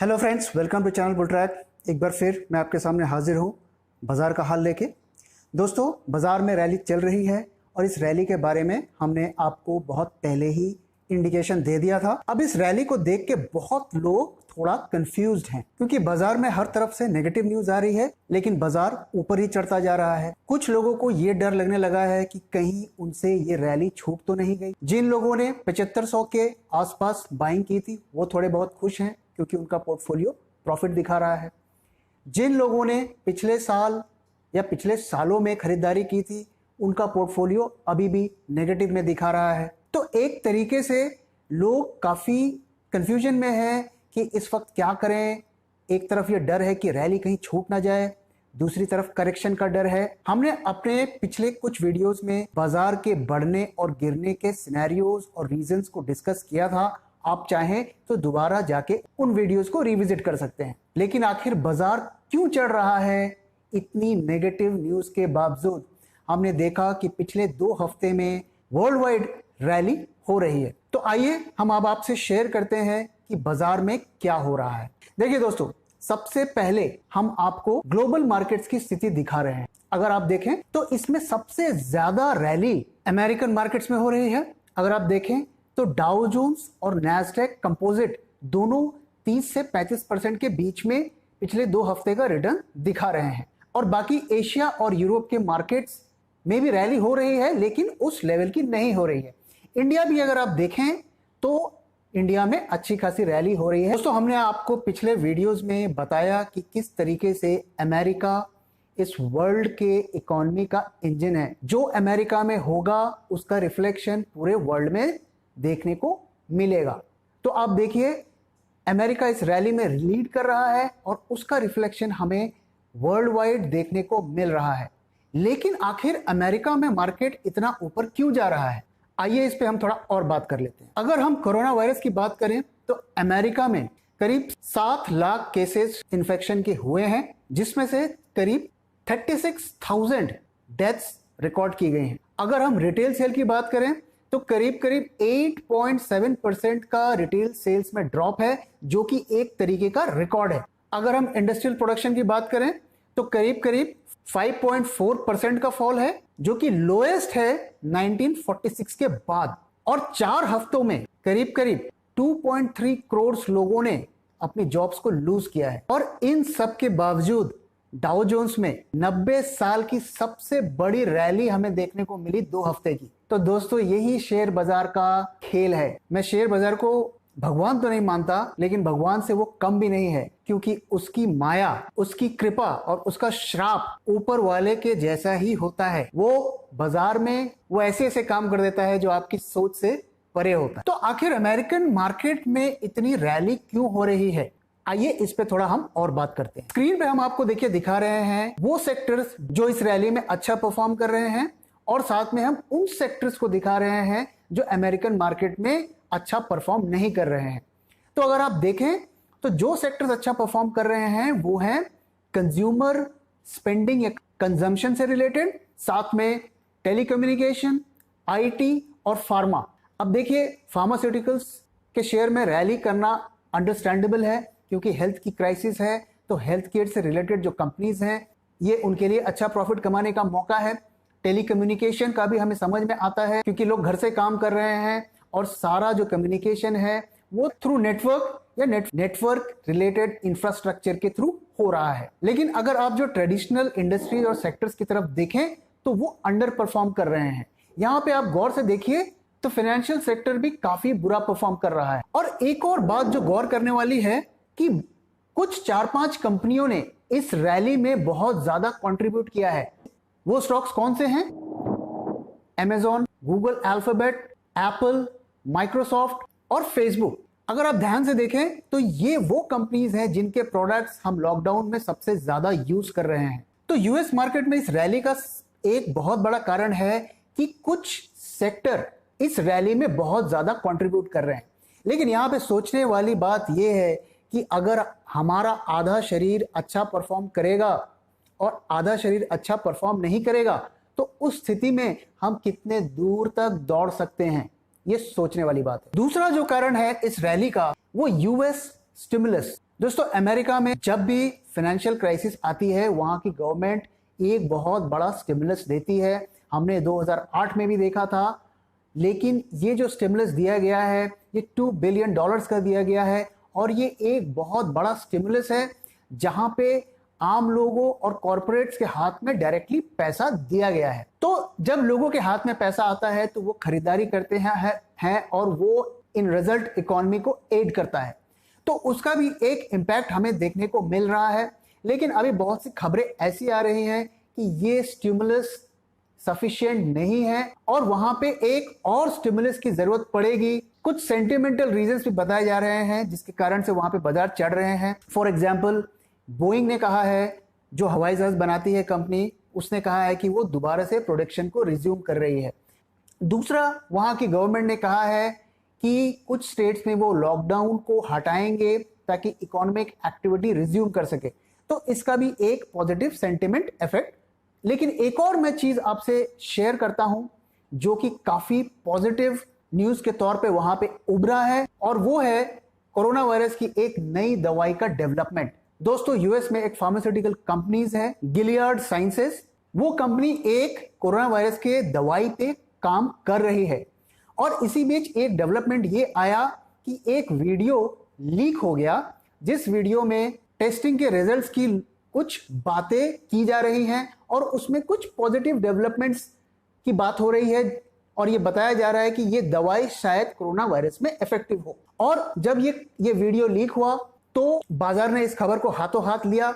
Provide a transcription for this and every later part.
Hello friends, welcome to channel bull track. एक बार फिर मैं आपके सामने हाजिर हूँ बाज़ार का हाल लेके। दोस्तों, बाज़ार में रैली चल रही है और इस रैली के बारे में हमने आपको बहुत पहले ही इंडिकेशन दे दिया था। अब इस रैली को देख के बहुत लोग थोड़ा कंफ्यूज्ड हैं, क्योंकि बाजार में हर तरफ से नेगेटिव न्यूज आ रही है, लेकिन बाजार ऊपर ही चढ़ता जा रहा है। कुछ लोगों को ये डर लगने लगा है कि कहीं उनसे ये रैली छूट तो नहीं गई। जिन लोगों ने 7500 के आसपास बाइंग की थी वो थोड़े बहुत खुश हैं, क्योंकि उनका पोर्टफोलियो प्रॉफिट दिखा रहा है। जिन लोगों ने पिछले साल या पिछले सालों में खरीदारी की थी उनका पोर्टफोलियो अभी भी नेगेटिव में दिखा रहा है। तो एक तरीके से लोग काफी कंफ्यूजन में हैं कि इस वक्त क्या करें। एक तरफ ये डर है कि रैली कहीं छूट ना जाए, दूसरी तरफ करेक्शन का डर है। हमने अपने पिछले कुछ वीडियोस में बाजार के बढ़ने और गिरने के सिनेरियोज और रीजंस को डिस्कस किया था। आप चाहें तो दोबारा जाके उन वीडियोस को रिविजिट कर सकते हैं। लेकिन आखिर बाजार क्यों चढ़ रहा है इतनी नेगेटिव न्यूज के बावजूद? हमने देखा कि पिछले 2 हफ्ते में वर्ल्ड वाइड रैली हो रही है। तो आइए हम अब आपसे शेयर करते हैं कि बाजार में क्या हो रहा है। देखिए दोस्तों, सबसे पहले हम आपको ग्लोबल मार्केट्स की स्थिति दिखा रहे हैं। अगर आप देखें तो इसमें सबसे ज्यादा रैली अमेरिकन मार्केट्स में हो रही है। अगर आप देखें तो डाउ जोन्स और नैस्डैक कंपोजिट दोनों 30 से 35% के बीच में पिछले 2 हफ्ते का रिटर्न दिखा रहे हैं। और बाकी एशिया और यूरोप के मार्केट्स में भी रैली हो रही है, लेकिन उस लेवल की नहीं हो रही है। इंडिया भी अगर आप देखें तो इंडिया में अच्छी खासी रैली हो रही है। दोस्तों, हमने आपको पिछले वीडियोस में बताया कि किस तरीके से अमेरिका इस वर्ल्ड के इकोनॉमी का इंजन है। जो अमेरिका में होगा उसका रिफ्लेक्शन पूरे वर्ल्ड में देखने को मिलेगा। तो आप देखिए, अमेरिका इस रैली में लीड कर रहा है और उसका रिफ्लेक्शन हमें वर्ल्ड वाइड देखने को मिल रहा है। लेकिन आखिर अमेरिका में मार्केट इतना ऊपर क्यों जा रहा है? आइए इस पे हम थोड़ा और बात कर लेते हैं। अगर हम कोरोना वायरस की बात करें तो अमेरिका में करीब 7 लाख केसेस इन्फेक्शन के हुए हैं, जिसमें से करीब 36,000 डेथ्स रिकॉर्ड की गई हैं। अगर हम रिटेल सेल की बात करें तो करीब 8.7% का रिटेल सेल्स में ड्रॉप है, जो कि एक तरीके का रिकॉर्ड है। अगर हम इंडस्ट्रियल प्रोडक्शन की बात करें तो करीब 5.4% का फॉल है, जो कि लोएस्ट है 1946 के बाद। और 4 हफ्तों में करीब 2.3 करोड़ लोगों ने अपनी जॉब्स को लूज किया है। और इन सब के बावजूद डाउ जोन्स में 90 साल की सबसे बड़ी रैली हमें देखने को मिली 2 हफ्ते की। तो दोस्तों, यही शेयर बाजार का खेल है। मैं शेयर बाजार को भगवान तो नहीं मानता, लेकिन भगवान से वो कम भी नहीं है, क्योंकि उसकी माया, उसकी कृपा और उसका श्राप ऊपर वाले के जैसा ही होता है। वो बाजार में वो ऐसे ऐसे काम कर देता है जो आपकी सोच से परे होता है। तो आखिर अमेरिकन मार्केट में इतनी रैली क्यों हो रही है? आइए इस पे थोड़ा हम और बात करते हैं। स्क्रीन पे हम आपको देखिए दिखा रहे हैं वो सेक्टर्स जो इस रैली में अच्छा परफॉर्म कर रहे हैं, और साथ में हम उन सेक्टर्स को दिखा रहे हैं जो अमेरिकन मार्केट में अच्छा परफॉर्म नहीं कर रहे हैं। तो अगर आप देखें तो जो सेक्टर्स अच्छा परफॉर्म कर रहे हैं वो हैं कंज्यूमर स्पेंडिंग या कंजम्पशन से रिलेटेड, साथ में टेलीकम्युनिकेशन, आईटी और फार्मा। अब देखिए, फार्मास्यूटिकल्स के शेयर में रैली करना अंडरस्टैंडेबल है, क्योंकि हेल्थ की क्राइसिस है। तो हेल्थ केयर से रिलेटेड जो कंपनीज हैं ये उनके लिए अच्छा प्रॉफिट कमाने का मौका है। टेलीकम्युनिकेशन का भी हमें समझ में आता है, क्योंकि लोग घर से काम कर रहे हैं और सारा जो कम्युनिकेशन है वो थ्रू नेटवर्क या नेटवर्क रिलेटेड इंफ्रास्ट्रक्चर के थ्रू हो रहा है। लेकिन अगर आप जो ट्रेडिशनल इंडस्ट्री और सेक्टर्स की तरफ देखें तो वो अंडर परफॉर्म कर रहे हैं। यहाँ पे आप गौर से देखिए तो फाइनेंशियल सेक्टर भी काफी बुरा परफॉर्म कर रहा है। और एक और बात जो गौर करने वाली है कि कुछ 4-5 कंपनियों ने इस रैली में बहुत ज्यादा कंट्रीब्यूट किया है। वो स्टॉक्स कौन से हैं? Amazon, Google alphabet, Apple, Microsoft और फेसबुक। अगर आप ध्यान से देखें तो ये वो कंपनीज हैं जिनके प्रोडक्ट्स हम लॉकडाउन में सबसे ज्यादा यूज कर रहे हैं। तो यूएस मार्केट में इस रैली का एक बहुत बड़ा कारण है कि कुछ सेक्टर इस रैली में बहुत ज्यादा कंट्रीब्यूट कर रहे हैं। लेकिन यहां पे सोचने वाली बात यह है कि अगर हमारा आधा शरीर अच्छा परफॉर्म करेगा और आधा शरीर अच्छा परफॉर्म नहीं करेगा तो उस स्थिति में हम कितने दूर तक दौड़ सकते हैं, ये सोचने वाली बात है। दूसरा जो कारण है इस रैली का वो यूएस स्टिमुलस दोस्तों अमेरिका में जब भी फाइनेंशियल क्राइसिस आती है वहां की गवर्नमेंट एक बहुत बड़ा स्टिमुलस देती है। हमने 2008 में भी देखा था, लेकिन ये जो स्टिमुलस दिया गया है ये $2 बिलियन का दिया गया है और ये एक बहुत बड़ा स्टिमुलस है जहां पे आम लोगों और कॉरपोरेट्स के हाथ में डायरेक्टली पैसा दिया गया है। तो जब लोगों के हाथ में पैसा आता है तो वो खरीदारी करते हैं और वो इन रिजल्ट इकोनॉमी को एड करता है, तो उसका भी एक इम्पैक्ट हमें देखने को मिल रहा है। लेकिन अभी बहुत सी खबरें ऐसी आ रही हैं कि ये स्टिमुलस सफिशिएंट नहीं है और वहां पे एक और स्टिमुलस की जरूरत पड़ेगी। कुछ सेंटिमेंटल रीजंस भी बताए जा रहे हैं जिसके कारण से वहां पे बाजार चढ़ रहे हैं। फॉर एग्जांपल बोइंग ने कहा है, जो हवाई जहाज बनाती है कंपनी, उसने कहा है कि वो दोबारा से प्रोडक्शन को रिज्यूम कर रही है। दूसरा, वहां की गवर्नमेंट ने कहा है कि कुछ स्टेट्स में वो लॉकडाउन को हटाएंगे ताकि इकोनॉमिक एक्टिविटी रिज्यूम कर सके, तो इसका भी एक पॉजिटिव सेंटिमेंट इफेक्ट। लेकिन एक और मैं चीज आपसे शेयर करता हूं जो कि काफी पॉजिटिव न्यूज के तौर पे वहां पे उभरा है, और वो है कोरोना वायरस की एक नई दवाई का डेवलपमेंट। दोस्तों यूएस में एक फार्मास्यूटिकल कंपनीज है गिलियाड साइंसेस, वो कंपनी एक कोरोना वायरस के दवाई पे काम कर रही है। और इसी बीच एक डेवलपमेंट ये आया कि एक वीडियो लीक हो गया जिस वीडियो में टेस्टिंग के रिजल्ट्स की कुछ बातें की जा रही हैं और उसमें कुछ पॉजिटिव डेवलपमेंट्स की बात हो रही है और ये बताया जा रहा है कि ये दवाई शायद कोरोना वायरस में इफेक्टिव हो। और जब ये वीडियो लीक हुआ तो बाजार ने इस खबर को हाथों हाथ लिया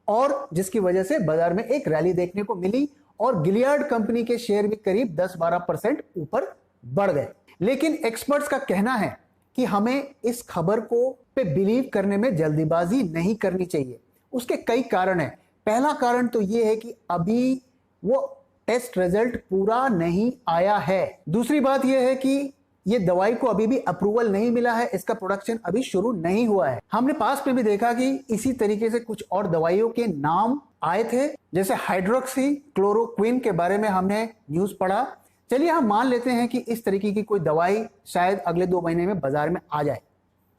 और जिसकी वजह से बाजार में एक रैली देखने को मिली और गिलियाड कंपनी के शेयर भी करीब 10-12% ऊपर बढ़ गए। लेकिन एक्सपर्ट्स का कहना है कि हमें इस खबर को पे बिलीव करने में जल्दीबाजी नहीं करनी चाहिए। उसके कई कारण हैं। पहला कारण तो यह है कि अभी वो टेस्ट रिजल्ट पूरा नहीं आया है। दूसरी बात यह है कि ये दवाई को अभी भी अप्रूवल नहीं मिला है, इसका प्रोडक्शन अभी शुरू नहीं हुआ है। हमने पास में भी देखा कि इसी तरीके से कुछ और दवाइयों के नाम आए थे, जैसे हाइड्रोक्सी क्लोरोक्विन के बारे में हमने न्यूज पढ़ा। चलिए हम मान लेते हैं कि इस तरीके की कोई दवाई शायद अगले 2 महीने में बाजार में आ जाए,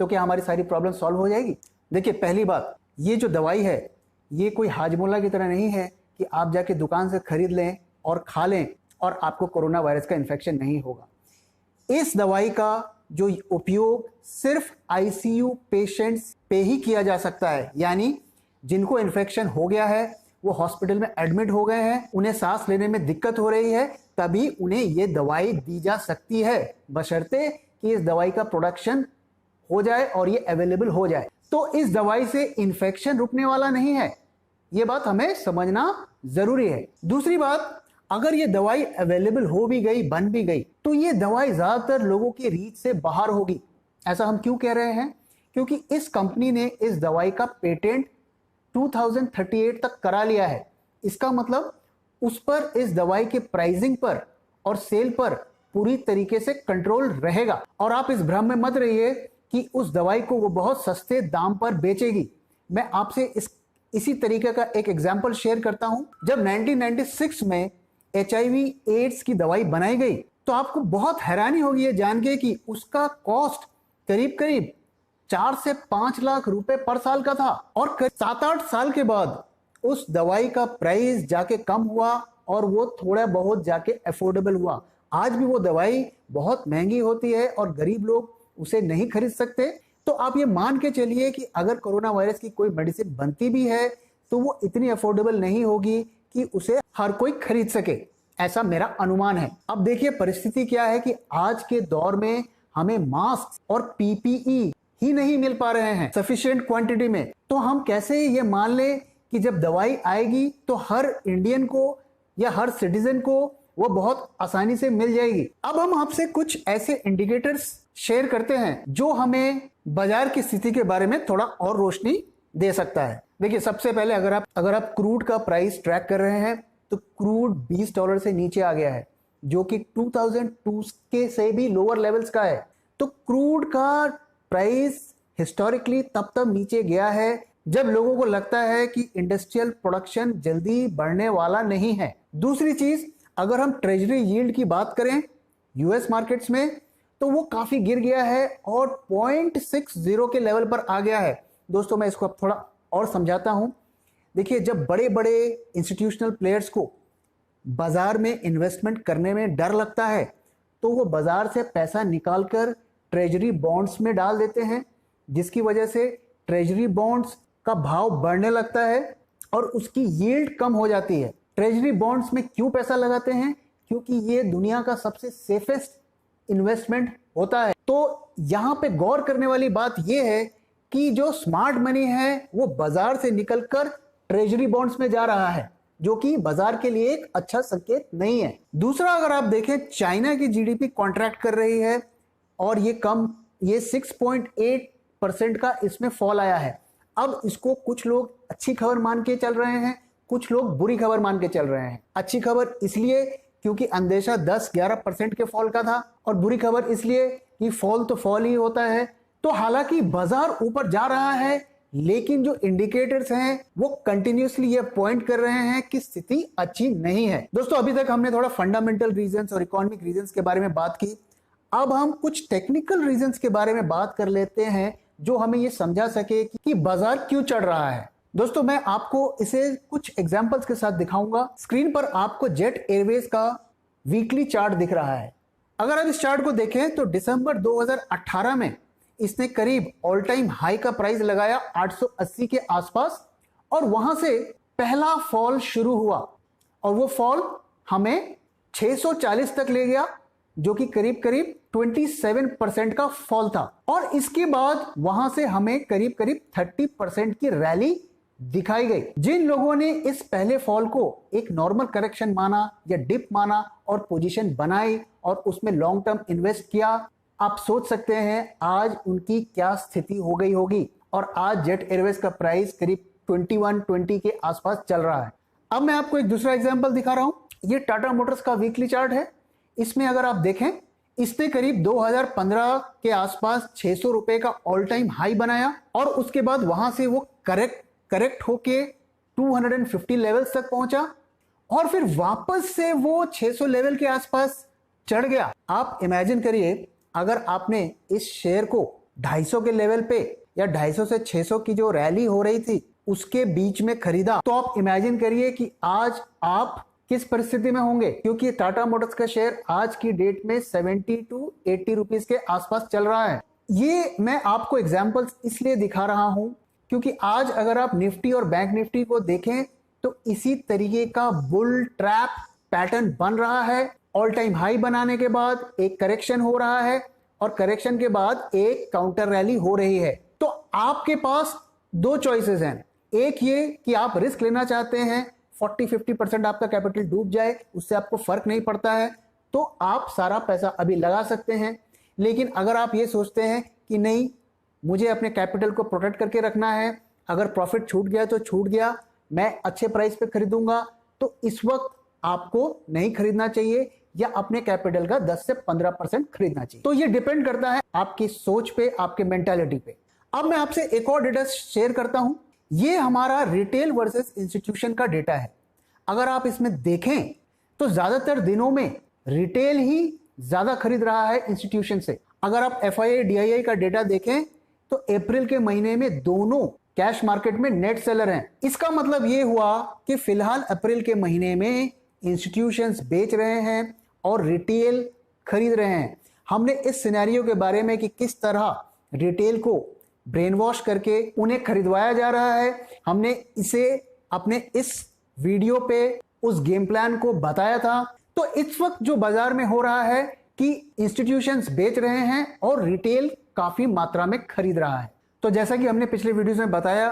तो क्या हमारी सारी प्रॉब्लम सॉल्व हो जाएगी? देखिए पहली बात, ये जो दवाई है ये कोई हाजमोला की तरह नहीं है कि आप जाके दुकान से खरीद लें और खा लें और आपको कोरोना वायरस का इन्फेक्शन नहीं होगा। इस दवाई का जो उपयोग सिर्फ आईसीयू पेशेंट्स पे ही किया जा सकता है, यानी जिनको इन्फेक्शन हो गया है, वो हॉस्पिटल में एडमिट हो गए हैं, उन्हें सांस लेने में दिक्कत हो रही है, तभी उन्हें ये दवाई दी जा सकती है, बशर्ते कि इस दवाई का प्रोडक्शन हो जाए और ये अवेलेबल हो जाए। तो इस दवाई से इन्फेक्शन रुकने वाला नहीं है, ये बात हमें समझना जरूरी है। दूसरी बात, अगर ये दवाई अवेलेबल हो भी गई, बन भी गई, तो ये दवाई ज्यादातर लोगों की रीच से बाहर होगी। ऐसा हम क्यों कह रहे हैं? क्योंकि इस कंपनी ने इस दवाई का पेटेंट 2038 तक करा लिया है। इसका मतलब उस पर इस दवाई के प्राइसिंग पर और सेल पर पूरी तरीके से कंट्रोल रहेगा। और आप इस भ्रम में मत रहिए कि उस दवाई को वो बहुत सस्ते दाम पर बेचेगी। मैं आपसे इसी तरीके का एक एग्जाम्पल शेयर करता हूं। जब 1996 में HIV एड्स की दवाई बनाई गई तो आपको बहुत हैरानी होगी ये जान के कि उसका कॉस्ट करीब करीब 4 से 5 लाख रुपए पर साल का था, और 7-8 साल के बाद उस दवाई का प्राइस जाके कम हुआ और वो थोड़ा बहुत जाके अफोर्डेबल हुआ। आज भी वो दवाई बहुत महंगी होती है और गरीब लोग उसे नहीं खरीद सकते। तो आप ये मान के चलिए कि अगर कोरोना वायरस की कोई मेडिसिन बनती भी है तो वो इतनी अफोर्डेबल नहीं होगी कि उसे हर कोई खरीद सके, ऐसा मेरा अनुमान है। अब देखिए परिस्थिति क्या है कि आज के दौर में हमें मास्क और PPE ही नहीं मिल पा रहे हैं सफिशिएंट क्वांटिटी में। तो हम कैसे ये मान लें कि जब दवाई आएगी तो हर इंडियन को या हर सिटीजन को वो बहुत आसानी से मिल जाएगी? अब हम आपसे कुछ ऐसे इंडिकेटर्स शेयर करते हैं जो हमें बाजार की स्थिति के बारे में थोड़ा और रोशनी दे सकता है। देखिए सबसे पहले अगर आप क्रूड का प्राइस ट्रैक कर रहे हैं तो क्रूड $20 से नीचे आ गया है, जो कि 2002 के से भी लोअर लेवल्स का है। तो क्रूड का प्राइस हिस्टोरिकली तब नीचे गया है जब लोगों को लगता है कि इंडस्ट्रियल प्रोडक्शन जल्दी बढ़ने वाला नहीं है। दूसरी चीज, अगर हम ट्रेजरी यील्ड की बात करें यूएस मार्केट्स में, तो वो काफी गिर गया है और 0.60 के लेवल पर आ गया है, दोस्तों मैं इसको अब थोड़ा और समझाता हूं। देखिए, जब बड़े बड़े इंस्टीट्यूशनल प्लेयर्स को बाजार में इन्वेस्टमेंट करने में डर लगता है तो वो बाजार से पैसा निकालकर ट्रेजरी बॉन्ड्स में डाल देते हैं, जिसकी वजह से ट्रेजरी बॉन्ड्स का भाव बढ़ने लगता है और उसकी यील्ड कम हो जाती है। ट्रेजरी बॉन्ड्स में क्यों पैसा लगाते हैं? क्योंकि ये दुनिया का सबसे सेफेस्ट इन्वेस्टमेंट होता है। तो यहां पे गौर करने वाली बात यह है कि जो स्मार्ट मनी है वो बाजार से निकलकर ट्रेजरी बॉन्ड्स में जा रहा है, जो कि बाजार के लिए एक अच्छा संकेत नहीं है। दूसरा, अगर आप देखें, चाइना की जीडीपी कॉन्ट्रैक्ट कर रही है और ये 6.8% का इसमें फॉल आया है। अब इसको कुछ लोग अच्छी खबर मान के चल रहे हैं, कुछ लोग बुरी खबर मान के चल रहे हैं। अच्छी खबर इसलिए क्योंकि अंदेशा 10-11% के फॉल का था, और बुरी खबर इसलिए कि फॉल तो फॉल ही होता है। तो हालांकि बाजार ऊपर जा रहा है, लेकिन जो इंडिकेटर्स हैं वो कंटिन्यूसली ये पॉइंट कर रहे हैं कि स्थिति अच्छी नहीं है। दोस्तों, अभी तक हमने थोड़ा फंडामेंटल रीजंस और इकोनॉमिक रीजंस के बारे में बात की। अब हम कुछ टेक्निकल रीजंस के बारे में बात कर लेते हैं जो हमें ये समझा सके कि बाजार क्यों चढ़ रहा है। दोस्तों, मैं आपको इसे कुछ एग्जांपल्स के साथ दिखाऊंगा। स्क्रीन पर आपको जेट एयरवेज का वीकली चार्ट दिख रहा है। अगर आप इस चार्ट को देखें तो दिसंबर 2018 में इसने करीब ऑल टाइम हाई का प्राइस लगाया 880 के आसपास, और वहां से पहला फॉल शुरू हुआ और वो फॉल हमें 640 तक ले गया, जो कि करीब करीब 27% का फॉल था। और इसके बाद वहां से हमें करीब करीब 30% की रैली दिखाई गई। जिन लोगों ने इस पहले फॉल को एक नॉर्मल करेक्शन माना या डिप माना और पोजीशन बनाई और उसमें लॉन्ग टर्म इन्वेस्ट किया, आप सोच सकते हैं आज उनकी क्या स्थिति हो गई होगी। और आज जेट एयरवेज का प्राइस करीब 21-20 के आसपास चल रहा है। अब मैं आपको एक दूसरा एग्जांपल दिखा रहा हूं। ये टाटा मोटर्स का वीकली चार्ट है। इसमें अगर आप देखें, इसने करीब 2015 के आसपास 600 रुपए का ऑल टाइम हाई बनाया और उसके बाद वहां से वो करेक्ट होके 250 लेवल्स तक पहुंचा और फिर वापस से वो 600 लेवल के आसपास चढ़ गया। आप इमेजिन करिए, अगर आपने इस शेयर को 250 के लेवल पे या 250 से 600 की जो रैली हो रही थी उसके बीच में खरीदा, तो आप इमेजिन करिए कि आज आप किस परिस्थिति में होंगे, क्योंकि टाटा मोटर्स का शेयर आज की डेट में 70 to 80 रुपीस के आसपास चल रहा है। ये मैं आपको एग्जांपल्स इसलिए दिखा रहा हूं क्योंकि आज अगर आप निफ्टी और बैंक निफ्टी को देखें तो इसी तरीके का बुल ट्रैप पैटर्न बन रहा है। ऑल टाइम हाई बनाने के बाद एक करेक्शन हो रहा है और करेक्शन के बाद एक काउंटर रैली हो रही है। तो आपके पास दो चॉइसेस हैं। एक ये कि आप रिस्क लेना चाहते हैं, 40-50% आपका कैपिटल डूब जाए, उससे आपको फर्क नहीं पड़ता है, तो आप सारा पैसा अभी लगा सकते हैं। लेकिन अगर आप ये सोचते हैं कि नहीं, मुझे अपने कैपिटल को प्रोटेक्ट करके रखना है, अगर प्रॉफिट छूट गया तो छूट गया, मैं अच्छे प्राइस पे खरीदूंगा, तो इस वक्त आपको नहीं खरीदना चाहिए या अपने कैपिटल का 10 से 15% खरीदना चाहिए। तो ये डिपेंड करता है आपकी सोच पे, आपके मेंटालिटी पे। अब मैं आपसे एक और डेटा शेयर करता हूं। ये हमारा रिटेल वर्सेस इंस्टीट्यूशन का डेटा है। अगर आप इसमें देखें तो ज्यादातर दिनों में रिटेल ही ज्यादा खरीद रहा है इंस्टीट्यूशन से। अगर आप FII DII का डेटा देखें तो अप्रैल के महीने में दोनों कैश मार्केट में नेट सेलर हैं। इसका मतलब ये हुआ कि फिलहाल अप्रैल के महीने में इंस्टीट्यूशंस बेच रहे हैं और रिटेल खरीद रहे हैं। हमने इस सिनेरियो के बारे में कि किस तरह रिटेल को ब्रेन वॉश करके उन्हें खरीदवाया जा रहा है, हमने इसे अपने इस वीडियो पे उस गेम प्लान को बताया था। तो इस वक्त जो बाजार में हो रहा है कि इंस्टीट्यूशंस बेच रहे हैं और रिटेल काफी मात्रा में खरीद रहा है। तो जैसा कि हमने पिछले वीडियोस में बताया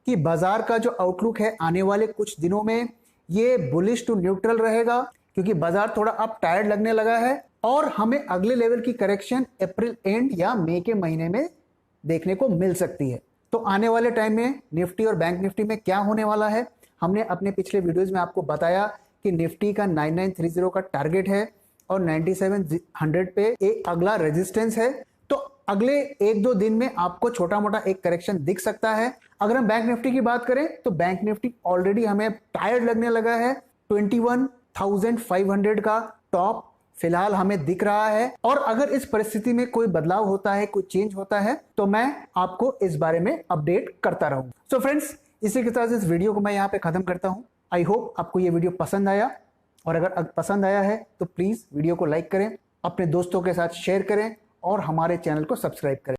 कि बाजार का जो आउटलुक है आने वाले कुछ दिनों में ये बुलिश टू न्यूट्रल रहेगा, क्योंकि बाजार थोड़ा अब टायर्ड लगने लगा है और हमें अगले लेवल की करेक्शन अप्रैल एंड या मई के महीने में देखने को मिल सकती है। तो आने वाले टाइम में निफ्टी और बैंक निफ्टी में क्या होने वाला है, हमने अपने पिछले वीडियोस में आपको बताया कि निफ्टी का 9930 का टारगेट है और 9700 पे एक अगला रेजिस्टेंस है। तो अगले 1-2 दिन में आपको छोटा मोटा एक करेक्शन दिख सकता है। अगर हम बैंक निफ्टी की बात करें तो बैंक निफ्टी ऑलरेडी हमें टायर्ड लगने लगा है। 21,500 का टॉप फिलहाल हमें दिख रहा है, और अगर इस परिस्थिति में कोई बदलाव होता है, कोई चेंज होता है, तो मैं आपको इस बारे में अपडेट करता रहूंगा। सो फ्रेंड्स, इसी के साथ इस वीडियो को मैं यहाँ पे खत्म करता हूँ। आई होप आपको ये वीडियो पसंद आया, और अगर पसंद आया है तो प्लीज वीडियो को लाइक करें, अपने दोस्तों के साथ शेयर करें और हमारे चैनल को सब्सक्राइब करें।